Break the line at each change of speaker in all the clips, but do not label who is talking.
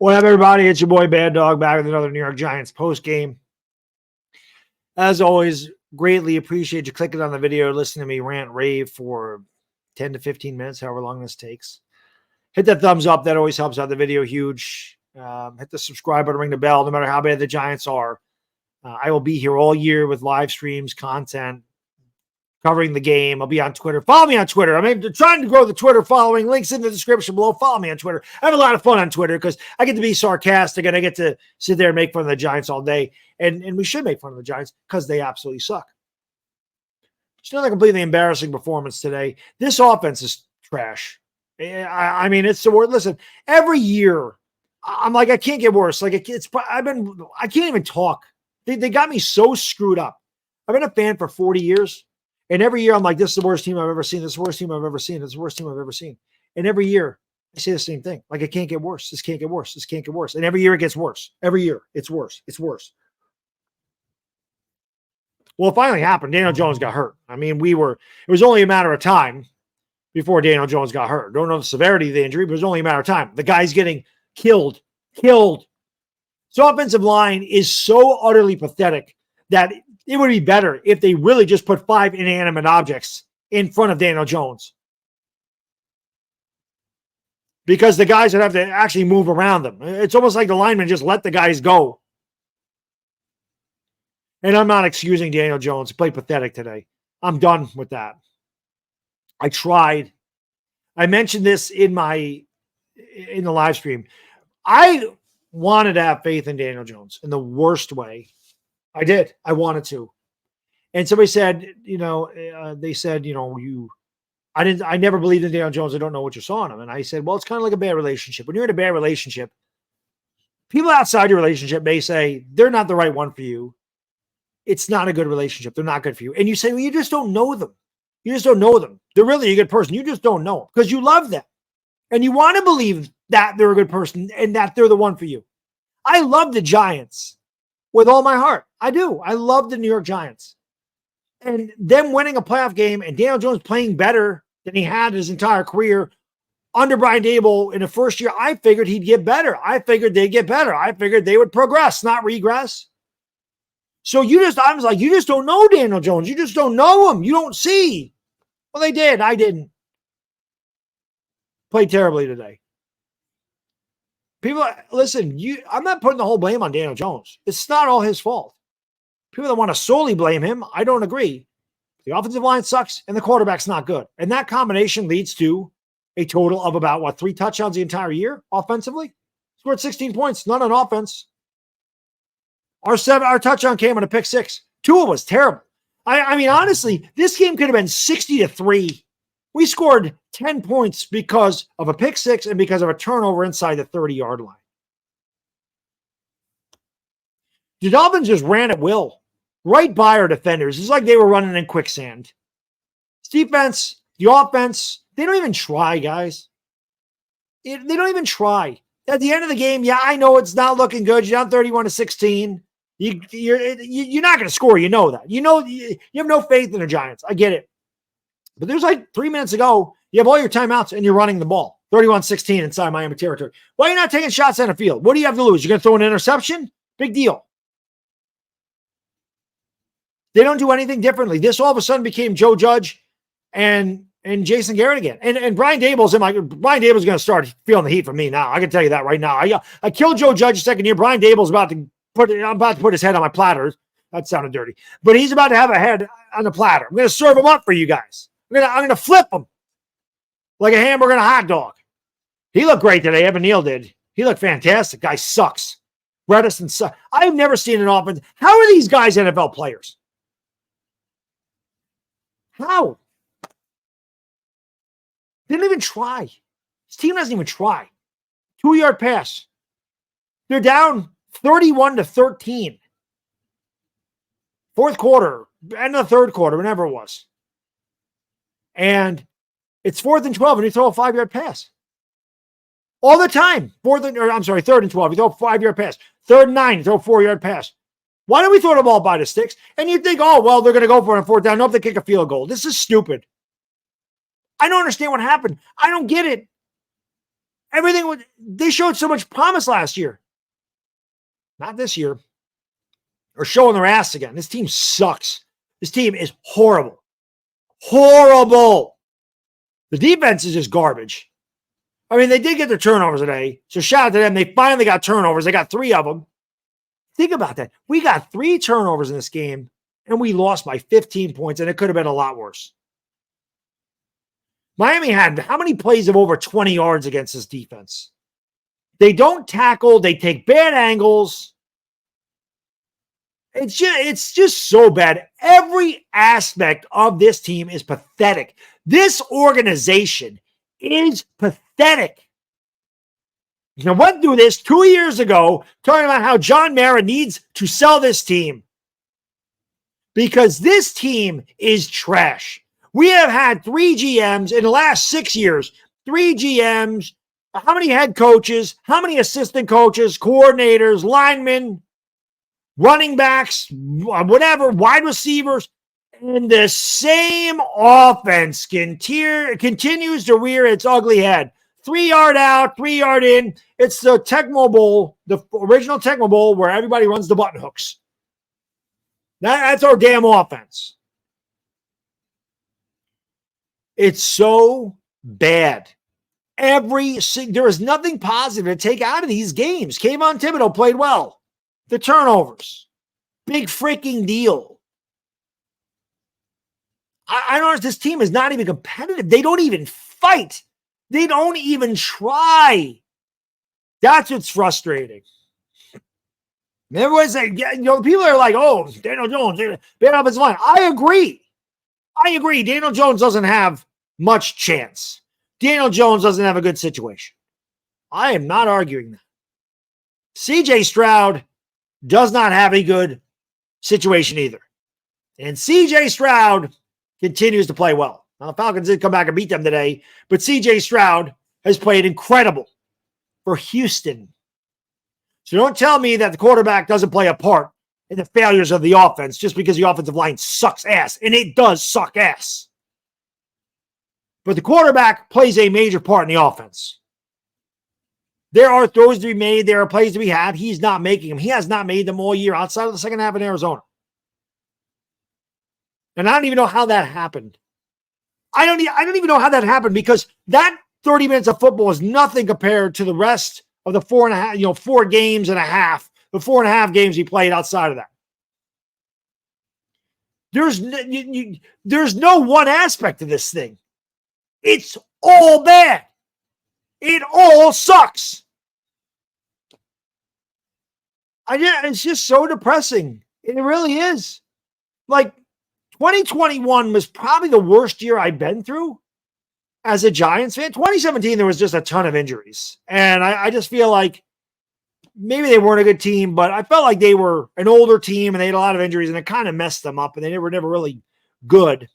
What up, everybody? It's your boy Baddog back with another New York Giants post game. As always, greatly appreciate you clicking on the video, listening to me rant rave for 10 to 15 minutes, however long this takes. Hit that thumbs up. That always helps out the video huge. Hit the subscribe button, ring the bell, no matter how bad the Giants are. I will be here all year with live streams, content, covering the game. I'll be on Twitter. Follow me on Twitter. I'm trying to grow the Twitter following. Links in the description below. Follow me on Twitter. I have a lot of fun on Twitter because I get to be sarcastic and I get to sit there and make fun of the Giants all day. And we should make fun of the Giants because they absolutely suck. It's not a completely embarrassing performance today. This offense is trash. I mean, it's the word. Listen, every year I'm like, I can't get worse. Like I can't even talk. They got me so screwed up. I've been a fan for 40 years. And every year I'm like, this is the worst team I've ever seen. This is the worst team I've ever seen. This is the worst team I've ever seen. And every year I say the same thing. Like, it can't get worse. This can't get worse. This can't get worse. And every year it gets worse. Every year it's worse. It's worse. Well, it finally happened. Daniel Jones got hurt. I mean, it was only a matter of time before Daniel Jones got hurt. Don't know the severity of the injury, but it was only a matter of time. The guy's getting killed. This offensive line is so utterly pathetic that it would be better if they really just put 5 inanimate objects in front of Daniel Jones. Because the guys would have to actually move around them. It's almost like the linemen just let the guys go. And I'm not excusing Daniel Jones. He played pathetic today. I'm done with that. I tried. I mentioned this in the live stream. I wanted to have faith in Daniel Jones in the worst way. I did. I wanted to. And somebody said, I never believed in Daniel Jones. I don't know what you saw in him. And I said, well, it's kind of like a bad relationship. When you're in a bad relationship, people outside your relationship may say they're not the right one for you. It's not a good relationship. They're not good for you. And you say, well, you just don't know them. You just don't know them. They're really a good person. You just don't know them because you love them. And you want to believe that they're a good person and that they're the one for you. I love the Giants with all my heart. I do. I love the New York Giants. And them winning a playoff game and Daniel Jones playing better than he had his entire career under Brian Daboll in the first year, I figured he'd get better. I figured they'd get better. I figured they would progress, not regress. So I was like, you just don't know Daniel Jones. You just don't know him. You don't see. Well, they did. I didn't. Played terribly today. People, listen, I'm not putting the whole blame on Daniel Jones. It's not all his fault. People that want to solely blame him, I don't agree. The offensive line sucks and the quarterback's not good. And that combination leads to a total of about, 3 touchdowns the entire year offensively? Scored 16 points, none on offense. Our touchdown came on a pick 6. Tua was terrible. I mean, honestly, this game could have been 60-3. We scored 10 points because of a pick 6 and because of a turnover inside the 30-yard line. The Dolphins just ran at will, right by our defenders. It's like they were running in quicksand. Defense, the offense, they don't even try, guys. They don't even try. At the end of the game, yeah, I know it's not looking good. You're down 31-16. You're not going to score. You know that. You have no faith in the Giants. I get it. But there's like 3 minutes ago, you have all your timeouts and you're running the ball. 31-16 inside Miami territory. Why are you not taking shots on the field? What do you have to lose? You're going to throw an interception? Big deal. They don't do anything differently. This all of a sudden became Joe Judge and Jason Garrett again. And Brian Daboll's going to start feeling the heat from me now. I can tell you that right now. I killed Joe Judge a second year. Brian Daboll's about to put his head on my platter. That sounded dirty. But he's about to have a head on the platter. I'm going to serve him up for you guys. I'm going to flip him like a hamburger and a hot dog. He looked great today. Evan Neal did. He looked fantastic. Guy sucks. Bredesen sucks. I've never seen an offense. How are these guys NFL players? How? They didn't even try. His team doesn't even try. 2-yard pass. They're down 31-13. Fourth quarter, end of the third quarter, whenever it was. And it's 4th and 12, and you throw a 5-yard pass. All the time. 3rd and 12, you throw a 5-yard pass. 3rd and 9, you throw a 4-yard pass. Why don't we throw the ball by the sticks? And you think, oh, well, they're going to go for it on 4th down. Nope, they kick a field goal. This is stupid. I don't understand what happened. I don't get it. They showed so much promise last year. Not this year. They're showing their ass again. This team sucks. This team is horrible. Horrible. The defense is just garbage. I mean, they did get their turnovers today. So shout out to them. They finally got turnovers. They got 3 of them. Think about that. We got 3 turnovers in this game, and we lost by 15 points, and it could have been a lot worse. Miami had how many plays of over 20 yards against this defense? They don't tackle. They take bad angles. It's just so bad. Every aspect of this team is pathetic. This organization is pathetic. You know, went through this 2 years ago, talking about how John Mara needs to sell this team because this team is trash. We have had 3 GMs in the last 6 years, 3 GMs, how many head coaches, how many assistant coaches, coordinators, linemen, running backs, whatever, wide receivers, and the same offense continues to rear its ugly head. 3-yard out, 3-yard in. It's the Tecmo Bowl, the original Tecmo Bowl where everybody runs the button hooks. That's our damn offense. It's so bad. There is nothing positive to take out of these games. Kayvon Thibodeau played well. The turnovers. Big freaking deal. I don't know if this team is not even competitive. They don't even fight. They don't even try. That's what's frustrating. Everyone's like, people are like, oh, Daniel Jones, bad offensive line. I agree. Daniel Jones doesn't have much chance. Daniel Jones doesn't have a good situation. I am not arguing that. CJ Stroud does not have a good situation either. And CJ Stroud continues to play well. Now, the Falcons did come back and beat them today, but CJ Stroud has played incredible for Houston. So don't tell me that the quarterback doesn't play a part in the failures of the offense just because the offensive line sucks ass, and it does suck ass. But the quarterback plays a major part in the offense. There are throws to be made. There are plays to be had. He's not making them. He has not made them all year outside of the second half in Arizona. And I don't even know how that happened. I don't even know how that happened because that 30 minutes of football is nothing compared to the rest of the 4 games and a half, the 4.5 games he played outside of that. There's no one aspect of this thing. It's all bad. It all sucks. It's just so depressing. It really is. Like, 2021 was probably the worst year I've been through as a Giants fan. 2017, there was just a ton of injuries. And I just feel like maybe they weren't a good team, but I felt like they were an older team and they had a lot of injuries and it kind of messed them up and they were never really good.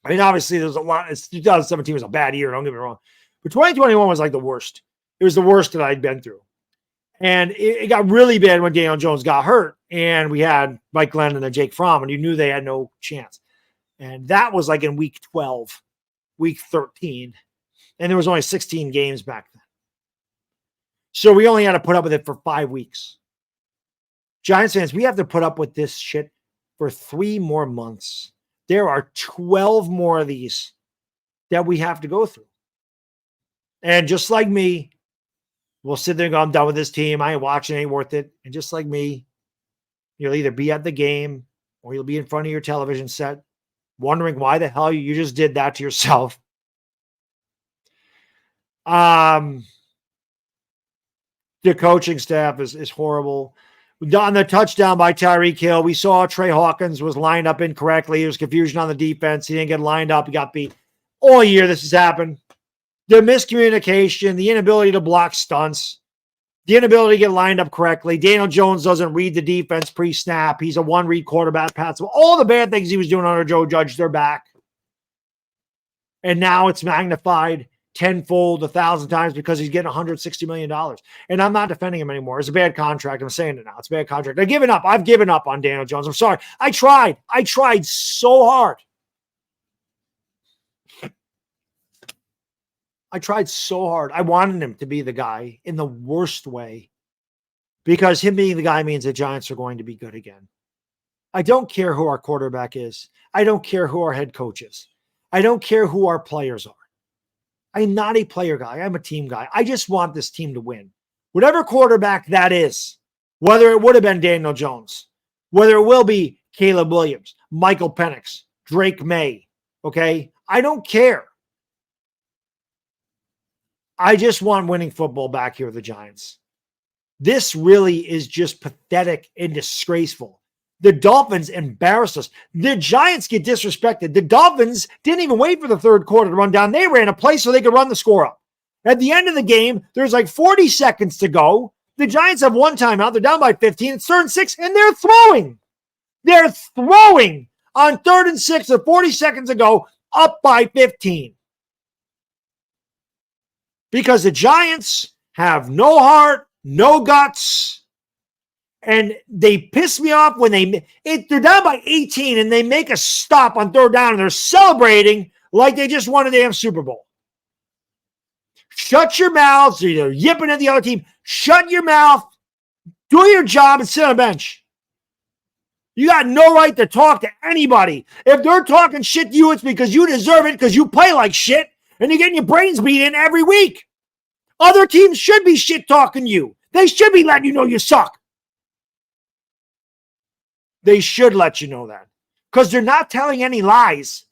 I mean, obviously, there's a lot. 2017 was a bad year, don't get me wrong. But 2021 was like the worst. It was the worst that I'd been through. And it got really bad when Daniel Jones got hurt. And we had Mike Glennon and Jake Fromm, and you knew they had no chance. And that was like in week 12, week 13. And there was only 16 games back then. So we only had to put up with it for 5 weeks. Giants fans, we have to put up with this shit for 3 more months. There are 12 more of these that we have to go through. And just like me, we'll sit there and go, I'm done with this team. I ain't watching, it ain't worth it. And just like me, you'll either be at the game or you'll be in front of your television set wondering why the hell you just did that to yourself. The coaching staff is horrible. On the touchdown by Tyreek Hill, we saw Trey Hawkins was lined up incorrectly. There was confusion on the defense. He didn't get lined up. He got beat. All year this has happened. The miscommunication, the inability to block stunts. The inability to get lined up correctly. Daniel Jones doesn't read the defense pre-snap. He's a one-read quarterback pass. All the bad things he was doing under Joe Judge, they're back. And now it's magnified tenfold, 1,000 times because he's getting $160 million. And I'm not defending him anymore. It's a bad contract. I'm saying it now. It's a bad contract. I've given up. I've given up on Daniel Jones. I'm sorry. I tried. I tried so hard. I tried so hard. I wanted him to be the guy in the worst way because him being the guy means the Giants are going to be good again. I don't care who our quarterback is. I don't care who our head coach is. I don't care who our players are. I'm not a player guy. I'm a team guy. I just want this team to win. Whatever quarterback that is, whether it would have been Daniel Jones, whether it will be Caleb Williams, Michael Penix, Drake May, okay? I don't care. I just want winning football back here with the Giants. This really is just pathetic and disgraceful. The Dolphins embarrassed us. The Giants get disrespected. The Dolphins didn't even wait for the third quarter to run down. They ran a play so they could run the score up. At the end of the game, there's like 40 seconds to go. The Giants have one timeout. They're down by 15. It's 3rd and 6, and they're throwing. They're throwing on 3rd and 6 with 40 seconds to go, up by 15. Because the Giants have no heart, no guts, and they piss me off when they're down by 18 and they make a stop on 3rd down and they're celebrating like they just won a damn Super Bowl. Shut your mouths. You're yipping at the other team. Shut your mouth. Do your job and sit on a bench. You got no right to talk to anybody. If they're talking shit to you, it's because you deserve it because you play like shit and you're getting your brains beat in every week. Other teams should be shit talking you. They should be letting you know you suck. They should let you know that because they're not telling any lies.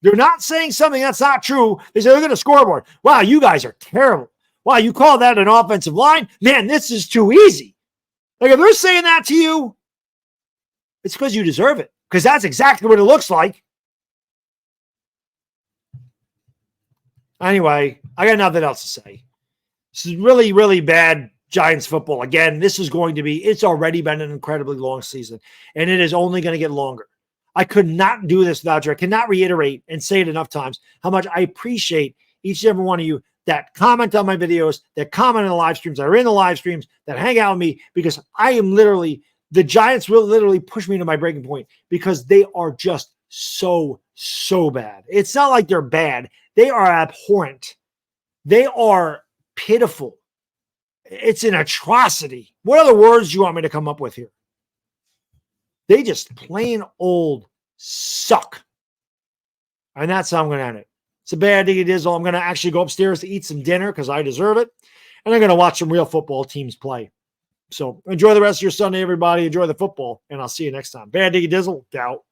They're not saying something that's not true. They say, look at the scoreboard. Wow, you guys are terrible. Wow, you call that an offensive line? Man, this is too easy. Like if they're saying that to you, it's because you deserve it because that's exactly what it looks like. Anyway, I got nothing else to say. This is really, really bad Giants football. Again, it's already been an incredibly long season, and it is only going to get longer. I could not do this without you. I cannot reiterate and say it enough times how much I appreciate each and every one of you that comment on my videos, that comment on the live streams, that are in the live streams, that hang out with me, because the Giants will literally push me to my breaking point because they are just so bad. It's not like they're bad. They are abhorrent. They are pitiful. It's an atrocity. What other words do you want me to come up with here? They just plain old suck. And that's how I'm going to end it. It's a bad diggy dizzle. I'm going to actually go upstairs to eat some dinner because I deserve it. And I'm going to watch some real football teams play. So enjoy the rest of your Sunday, everybody. Enjoy the football. And I'll see you next time. Bad diggy dizzle, doubt.